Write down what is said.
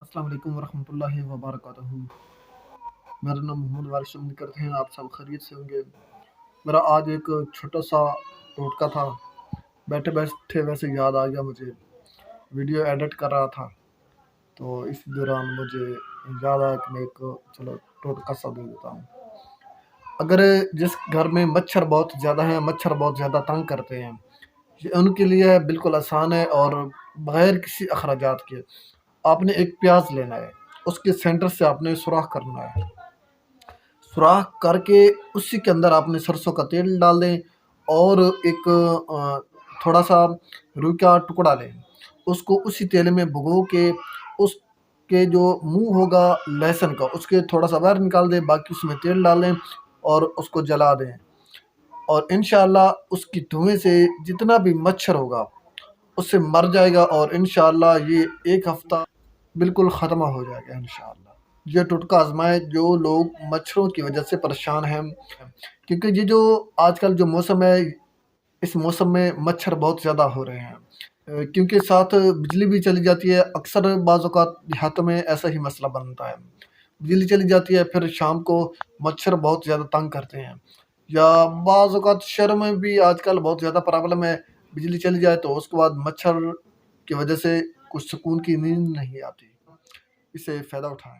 السلام علیکم ورحمۃ اللہ وبرکاتہ۔ میرا نام محمد وارث، امید کرتے ہیں آپ سب خیریت سے ہوں گے۔ میرا آج ایک چھوٹا سا ٹوٹکا تھا، بیٹھے بیٹھے ویسے یاد آ گیا مجھے، ویڈیو ایڈٹ کر رہا تھا تو اس دوران مجھے یاد آیا کہ میں ایک چلو ٹوٹکا سا دے دیتا ہوں۔ اگر جس گھر میں مچھر بہت زیادہ ہیں، مچھر بہت زیادہ تنگ کرتے ہیں، یہ ان کے لیے بالکل آسان ہے اور بغیر کسی اخراجات کے۔ آپ نے ایک پیاز لینا ہے، اس کے سینٹر سے آپ نے سوراخ کرنا ہے، سوراخ کر کے اسی کے اندر آپ نے سرسوں کا تیل ڈال دیں اور ایک تھوڑا سا روئی کا ٹکڑا لیں، اس کو اسی تیل میں بھگو کے اس کے جو منہ ہوگا لہسن کا اس کے تھوڑا سا باہر نکال دیں، باقی اس میں تیل ڈال دیں اور اس کو جلا دیں، اور انشاءاللہ اس کی دھوئیں سے جتنا بھی مچھر ہوگا اس سے مر جائے گا، اور انشاءاللہ یہ ایک ہفتہ بالکل ختم ہو جائے گا انشاءاللہ۔ یہ ٹوٹکا آزمائے جو لوگ مچھروں کی وجہ سے پریشان ہیں، کیونکہ یہ جو آج کل جو موسم ہے، اس موسم میں مچھر بہت زیادہ ہو رہے ہیں، کیونکہ ساتھ بجلی بھی چلی جاتی ہے۔ اکثر بعض اوقات دیہاتوں میں ایسا ہی مسئلہ بنتا ہے، بجلی چلی جاتی ہے، پھر شام کو مچھر بہت زیادہ تنگ کرتے ہیں، یا بعض اوقات شہر میں بھی آج کل بہت زیادہ پرابلم ہے، بجلی چلی جائے تو اس کے بعد مچھر کی وجہ سے کچھ سکون کی نیند نہیں آتی۔ اس سے فائدہ اٹھائیں۔